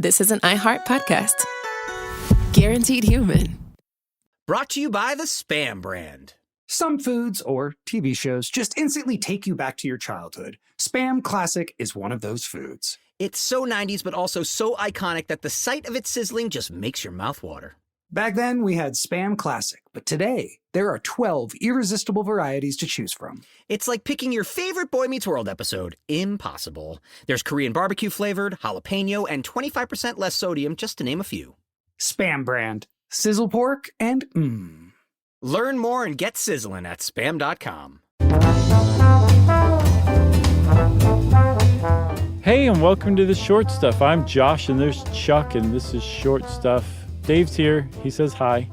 this is an iHeart podcast. Guaranteed human. Brought to you by the Spam brand. Some foods or TV shows just instantly take you back to your childhood. Spam Classic is one of those foods. It's so 90s, but also so iconic that the sight of it sizzling just makes your mouth water. Back then, we had Spam Classic, but today, there are 12 irresistible varieties to choose from. It's like picking your favorite Boy Meets World episode. Impossible. There's Korean barbecue flavored, jalapeno, and 25% less sodium, just to name a few. Spam brand. Sizzle pork and Learn more and get sizzling at spam.com. Hey, and welcome to the Short Stuff. I'm Josh, and there's Chuck, and this is Short Stuff. Dave's here. He says hi.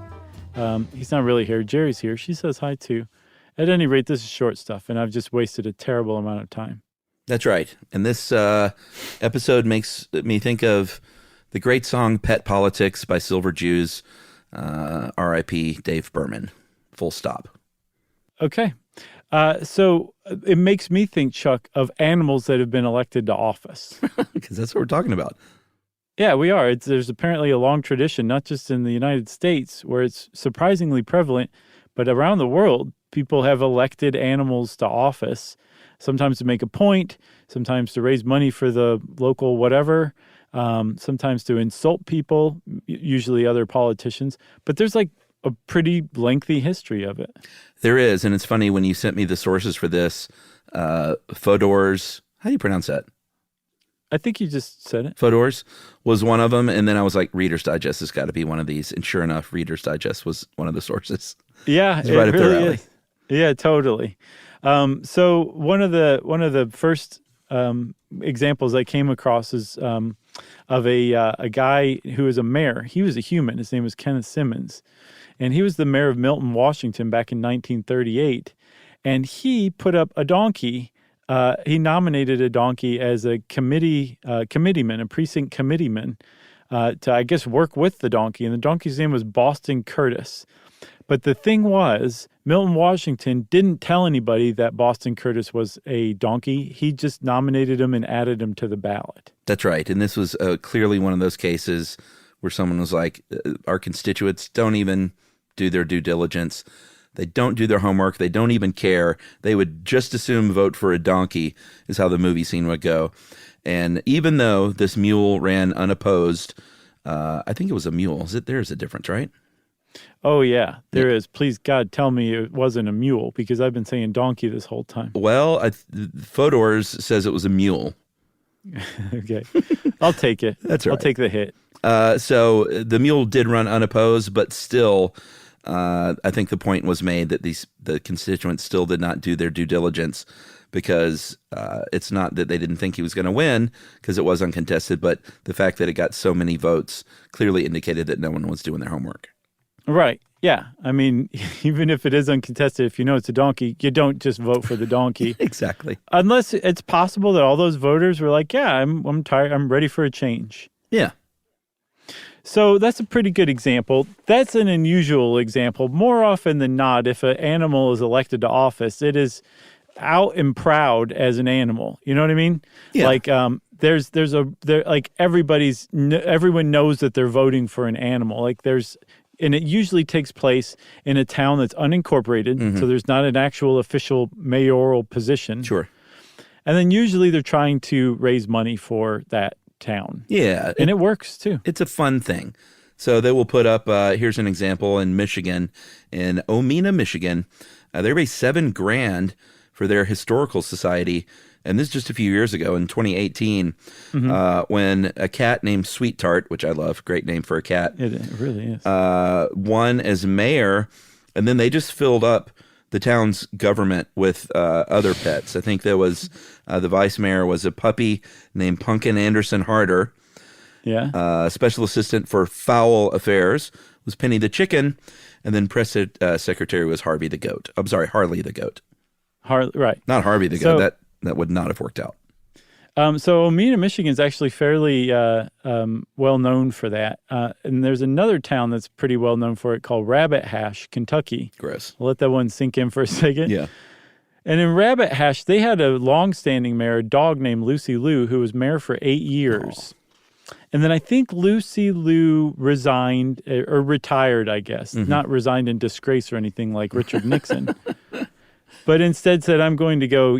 He's not really here. Jerry's here. She says hi, too. At any rate, this is Short Stuff, and I've just wasted a terrible amount of time. That's right. And this episode makes me think of the great song Pet Politics by Silver Jews, R.I.P. Dave Berman. Full stop. Okay. So it makes me think, Chuck, of animals that have been elected to office. Because that's what we're talking about. Yeah, we are. There's apparently a long tradition, not just in the United States, where it's surprisingly prevalent, but around the world, people have elected animals to office, sometimes to make a point, sometimes to raise money for the local whatever, sometimes to insult people, usually other politicians. But there's like a pretty lengthy history of it. There is, and it's funny when you sent me the sources for this, Fodor's, how do you pronounce that? I think you just said it. Fodor's was one of them, and then I was like, Reader's Digest has got to be one of these, and sure enough, Reader's Digest was one of the sources. Yeah, it's right up really their alley. is. Yeah, totally. So one of the first examples I came across is of a guy who was a mayor. He was a human. His name was Kenneth Simmons, and he was the mayor of Milton, Washington, back in 1938. And he put up a donkey. He nominated a donkey as a committeeman, a precinct committeeman, to, I guess, work with the donkey. And the donkey's name was Boston Curtis. But the thing was, Milton, Washington didn't tell anybody that Boston Curtis was a donkey. He just nominated him and added him to the ballot. That's right. And this was clearly one of those cases where someone was like, our constituents don't even do their due diligence. They don't do their homework. They don't even care. They would just assume vote for a donkey is how the movie scene would go. And even though this mule ran unopposed, I think it was a mule. There's a difference, right? Oh, yeah, there is. Please, God, tell me it wasn't a mule, because I've been saying donkey this whole time. Well, Fodor's says it was a mule. Okay. I'll take it. That's right. I'll take the hit. So the mule did run unopposed, but still, I think the point was made that the constituents still did not do their due diligence, because it's not that they didn't think he was going to win, because it was uncontested, but the fact that it got so many votes clearly indicated that no one was doing their homework. Right. Yeah. I mean, even if it is uncontested, if you know it's a donkey, you don't just vote for the donkey. Exactly. Unless it's possible that all those voters were like, yeah, I'm tired. I'm ready for a change. Yeah. So that's a pretty good example. That's an unusual example. More often than not, if an animal is elected to office, it is out and proud as an animal. You know what I mean? Yeah. Like, everyone knows that they're voting for an animal. And it usually takes place in a town that's unincorporated, so there's not an actual official mayoral position. Sure. And then usually they're trying to raise money for that town. Yeah. And it works, too. It's a fun thing. So they will put up, here's an example in Michigan, in Omena, Michigan. They raised $7,000 for their historical society. And this is just a few years ago in 2018, when a cat named Sweet Tart, which I love, great name for a cat. It really is. Won as mayor, and then they just filled up the town's government with other pets. I think there was the vice mayor was a puppy named Pumpkin Anderson Harder. Yeah. Special assistant for fowl affairs was Penny the chicken, and then press secretary was Harvey the goat. I'm sorry, Harley the goat. Right. Not Harvey the goat. That would not have worked out. So Omena, Michigan is actually fairly well known for that. And there's another town that's pretty well known for it called Rabbit Hash, Kentucky. Gross. I'll let that one sink in for a second. Yeah. And in Rabbit Hash, they had a long-standing mayor, a dog named Lucy Liu, who was mayor for 8 years. And then I think Lucy Liu resigned or retired, I guess. Not resigned in disgrace or anything like Richard Nixon. But instead said, I'm going to go,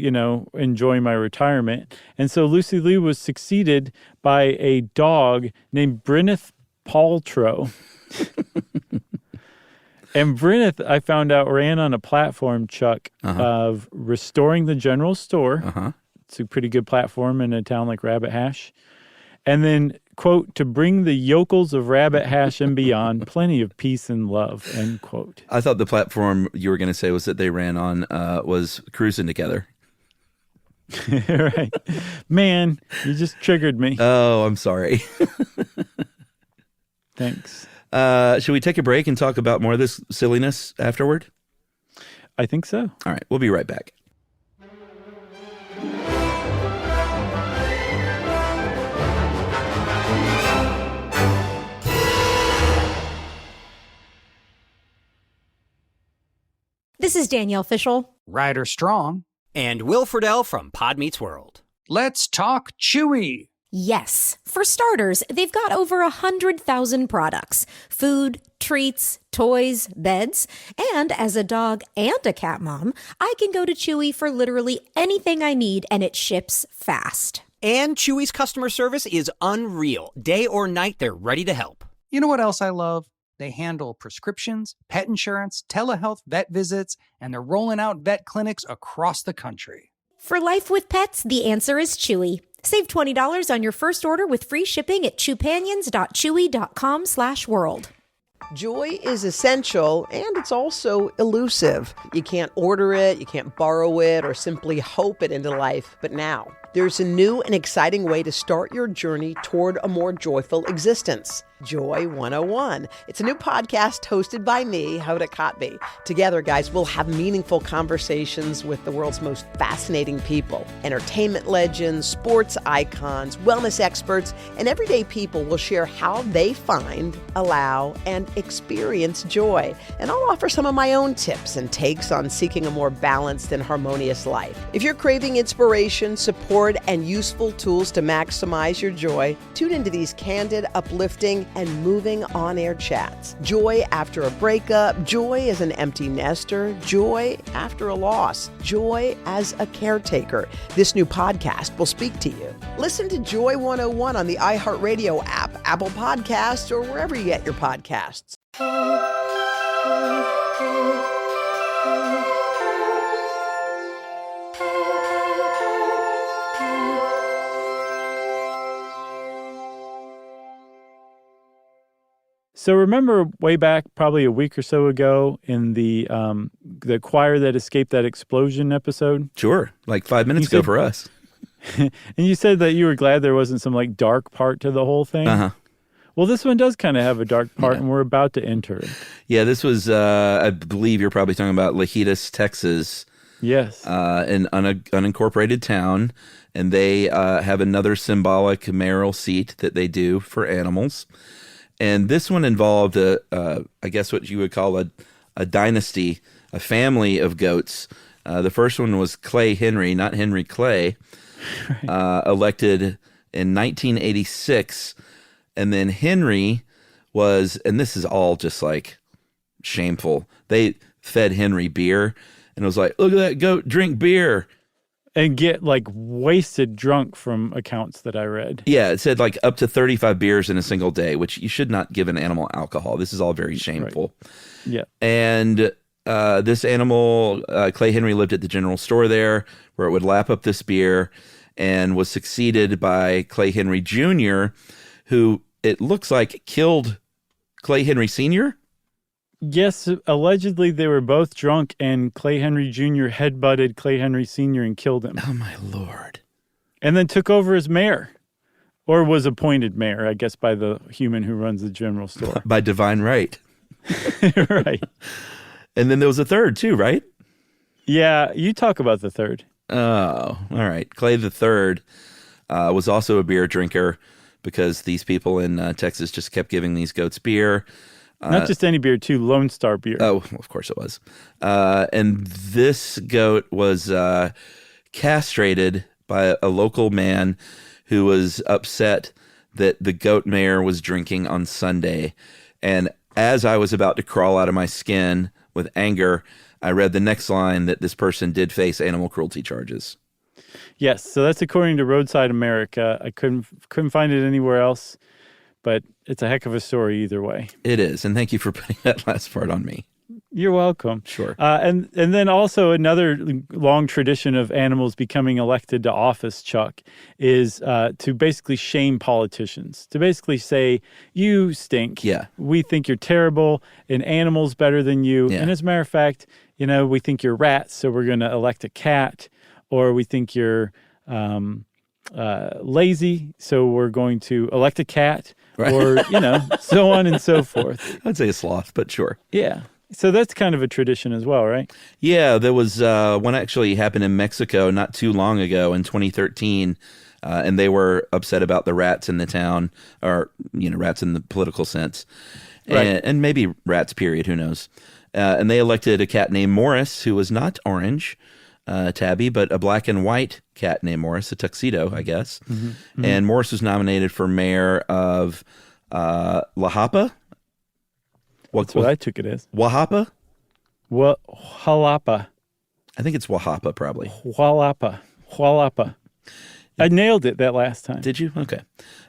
enjoy my retirement. And so Lucy Liu was succeeded by a dog named Bryneth Paltrow. And Bryneth, I found out, ran on a platform, Chuck, of restoring the general store. It's a pretty good platform in a town like Rabbit Hash. And then, quote, to bring the yokels of Rabbit Hash and beyond plenty of peace and love, end quote. I thought the platform you were going to say was that they ran on was cruising together. Right. Man, you just triggered me. Oh, I'm sorry. Thanks. Should we take a break and talk about more of this silliness afterward? I think so. All right, we'll be right back. This is Danielle Fishel. Ryder Strong. And Will Friedle from Pod Meets World. Let's talk Chewy. Yes. For starters, they've got over 100,000 products. Food, treats, toys, beds. And as a dog and a cat mom, I can go to Chewy for literally anything I need, and it ships fast. And Chewy's customer service is unreal. Day or night, they're ready to help. You know what else I love? They handle prescriptions, pet insurance, telehealth vet visits, and they're rolling out vet clinics across the country. For life with pets, the answer is Chewy. Save $20 on your first order with free shipping at chewpanions.chewy.com/world. Joy is essential, and it's also elusive. You can't order it, you can't borrow it, or simply hope it into life. But now, there's a new and exciting way to start your journey toward a more joyful existence. Joy 101. It's a new podcast hosted by me, Hoda Kotb. Together, guys, we'll have meaningful conversations with the world's most fascinating people. Entertainment legends, sports icons, wellness experts, and everyday people will share how they find, allow, and experience joy. And I'll offer some of my own tips and takes on seeking a more balanced and harmonious life. If you're craving inspiration, support, and useful tools to maximize your joy, tune into these candid, uplifting, and moving on-air chats. Joy after a breakup, joy as an empty nester, joy after a loss, joy as a caretaker. This new podcast will speak to you. Listen to Joy 101 on the iHeartRadio app, Apple Podcasts, or wherever you get your podcasts. So remember way back probably a week or so ago in the choir that escaped that explosion episode? Sure, like 5 minutes ago for us. And you said that you were glad there wasn't some like dark part to the whole thing? Uh-huh. Well, this one does kind of have a dark part, and we're about to enter it. Yeah, this was, I believe you're probably talking about Lajitas, Texas. Yes. An unincorporated town, and they have another symbolic mayoral seat that they do for animals. And this one involved, I guess what you would call a dynasty, a family of goats. The first one was Clay Henry, not Henry Clay, right. Elected in 1986. And then Henry was, and this is all just like shameful, they fed Henry beer and it was like, look at that goat drink beer. And get like wasted drunk from accounts that I read. Yeah, it said like up to 35 beers in a single day, which you should not give an animal alcohol. This is all very shameful. Right. Yeah. And this animal, Clay Henry, lived at the general store there where it would lap up this beer and was succeeded by Clay Henry Jr., who it looks like killed Clay Henry Sr. Yes, allegedly they were both drunk and Clay Henry Jr. headbutted Clay Henry Sr. and killed him. Oh, my Lord. And then took over as mayor. Or was appointed mayor, I guess, by the human who runs the general store. By divine right. Right. And then there was a third, too, right? Yeah, you talk about the third. Oh, all right. Clay the third was also a beer drinker because these people in Texas just kept giving these goats beer. Not just any beer, too. Lone Star beer. Oh, of course it was. And this goat was castrated by a local man who was upset that the goat mayor was drinking on Sunday. And as I was about to crawl out of my skin with anger, I read the next line that this person did face animal cruelty charges. Yes, so that's according to Roadside America. I couldn't find it anywhere else, but it's a heck of a story either way. It is, and thank you for putting that last part on me. You're welcome. Sure. And then also another long tradition of animals becoming elected to office, Chuck, is to basically shame politicians, to basically say, you stink. Yeah. We think you're terrible, an animal's better than you. Yeah. And as a matter of fact, we think you're rats, so we're going to elect a cat, or we think you're lazy, so we're going to elect a cat, right. or, so on and so forth. I'd say a sloth, but sure. Yeah. So that's kind of a tradition as well, right? Yeah, there was one actually happened in Mexico not too long ago in 2013, and they were upset about the rats in the town, or, rats in the political sense, Right. and maybe rats, period, who knows. And they elected a cat named Morris, who was not orange, Tabby, but a black and white cat named Morris, a tuxedo, I guess. Mm-hmm. Mm-hmm. And Morris was nominated for mayor of La Japa. That's what I took it as. Oaxaca? Jalapa. I think it's Oaxaca, probably. Jalapa. I nailed it that last time. Did you? Okay.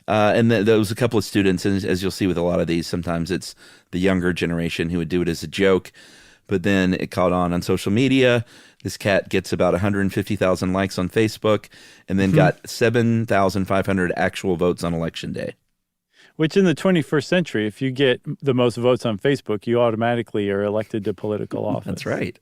And there was a couple of students, and as you'll see with a lot of these, sometimes it's the younger generation who would do it as a joke, but then it caught on social media. This cat gets about 150,000 likes on Facebook, and then got 7,500 actual votes on Election Day. Which in the 21st century, if you get the most votes on Facebook, you automatically are elected to political office. That's right.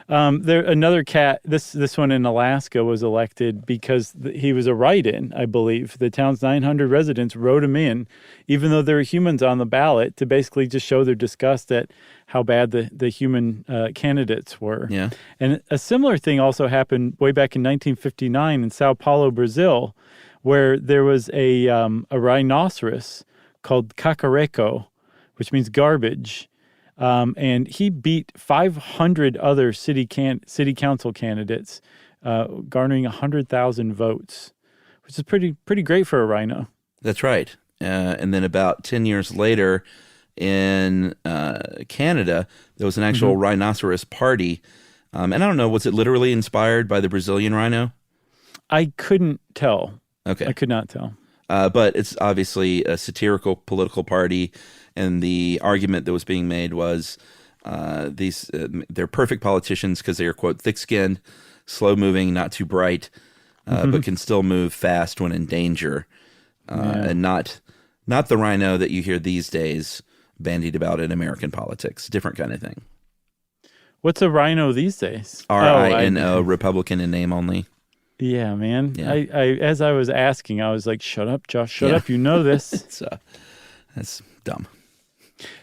Another cat, this one in Alaska, was elected because he was a write-in, I believe. The town's 900 residents wrote him in, even though there were humans on the ballot, to basically just show their disgust at how bad the human candidates were. Yeah. And a similar thing also happened way back in 1959 in Sao Paulo, Brazil, where there was a rhinoceros called Cacareco, which means garbage, and he beat 500 other city council candidates, garnering 100,000 votes, which is pretty great for a rhino. That's right. And then about 10 years later in Canada, there was an actual rhinoceros party. And I don't know, was it literally inspired by the Brazilian rhino? I couldn't tell. Okay. I could not tell. But it's obviously a satirical political party, and the argument that was being made was they're perfect politicians because they are, quote, thick-skinned, slow-moving, not too bright, but can still move fast when in danger, and not the rhino that you hear these days bandied about in American politics. Different kind of thing. What's a rhino these days? R-I-N-O, Republican in name only. Yeah, man. Yeah. I as I was asking, I was like, shut up, Josh, shut up. You know this. That's dumb.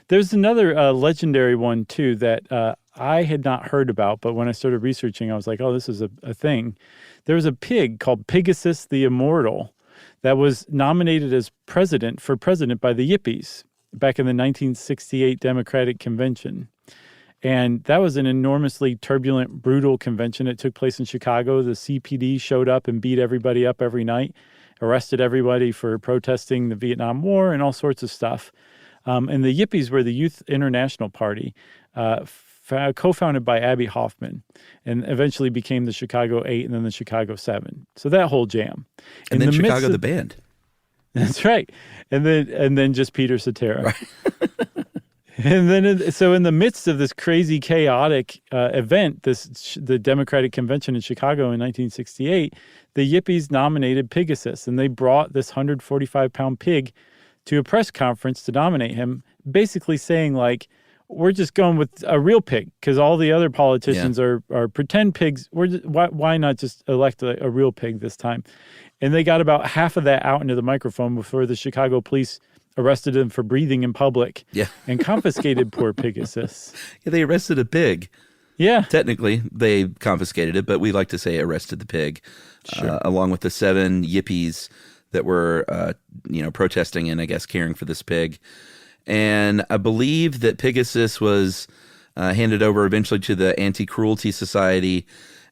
There's another legendary one, too, that I had not heard about. But when I started researching, I was like, oh, this is a thing. There was a pig called Pegasus the Immortal that was nominated as president by the Yippies back in the 1968 Democratic Convention. And that was an enormously turbulent, brutal convention. It took place in Chicago. The CPD showed up and beat everybody up every night, arrested everybody for protesting the Vietnam War and all sorts of stuff. And the Yippies were the Youth International Party, co-founded by Abby Hoffman, and eventually became the Chicago 8 and then the Chicago 7. So that whole jam. And then Chicago the band. That's right. And then just Peter Cetera. Right. And then, in the midst of this crazy, chaotic event, the Democratic Convention in Chicago in 1968, the Yippies nominated Pegasus, and they brought this 145-pound pig to a press conference to nominate him, basically saying, like, we're just going with a real pig because all the other politicians are pretend pigs. Why not just elect a real pig this time? And they got about half of that out into the microphone before the Chicago police arrested him for breathing in public and confiscated poor Pegasus. Yeah, they arrested a pig. Yeah. Technically, they confiscated it, but we like to say arrested the pig, along with the 7 Yippies that were, protesting and, I guess, caring for this pig. And I believe that Pegasus was handed over eventually to the Anti-Cruelty Society,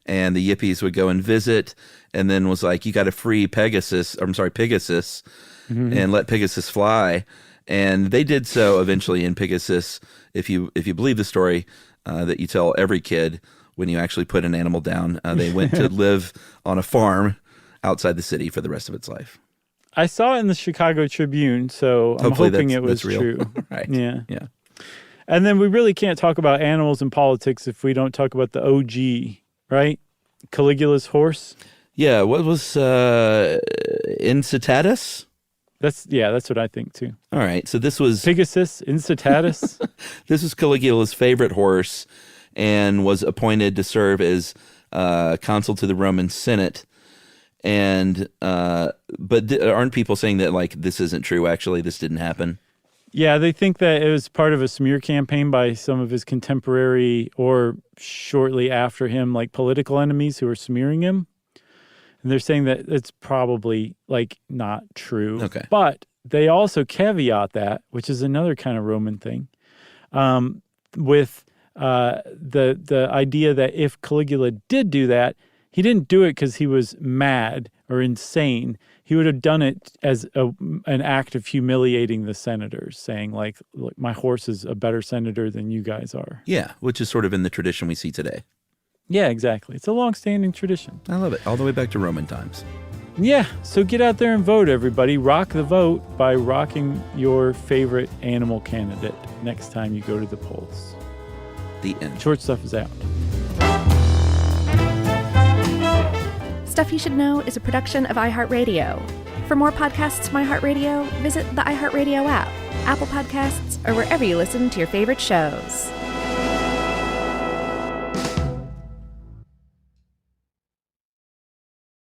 and the Yippies would go and visit, and then was like, you got to free Pegasus, and let Pegasus fly. And they did so eventually in Pegasus, if you believe the story that you tell every kid when you actually put an animal down. They went to live on a farm outside the city for the rest of its life. I saw it in the Chicago Tribune, so I'm hoping it was real. true. Right. Yeah. Yeah. And then we really can't talk about animals and politics if we don't talk about the OG, right? Caligula's horse. Yeah. What was Incitatus? That's what I think too. All right. So this was Pegasus, Incitatus. This was Caligula's favorite horse, and was appointed to serve as consul to the Roman Senate. And but aren't people saying that like this isn't true? Actually, this didn't happen. Yeah, they think that it was part of a smear campaign by some of his contemporary or shortly after him, like political enemies who were smearing him. And they're saying that it's probably like not true. Okay. But they also caveat that, which is another kind of Roman thing, with the idea that if Caligula did do that, he didn't do it because he was mad or insane. He would have done it as an act of humiliating the senators, saying like, look, my horse is a better senator than you guys are. Yeah, which is sort of in the tradition we see today. Yeah, exactly. It's a long-standing tradition. I love it. All the way back to Roman times. Yeah, so get out there and vote, everybody. Rock the vote by rocking your favorite animal candidate next time you go to the polls. The end. Short Stuff is out. Stuff You Should Know is a production of iHeartRadio. For more podcasts from iHeartRadio, visit the iHeartRadio app, Apple Podcasts, or wherever you listen to your favorite shows.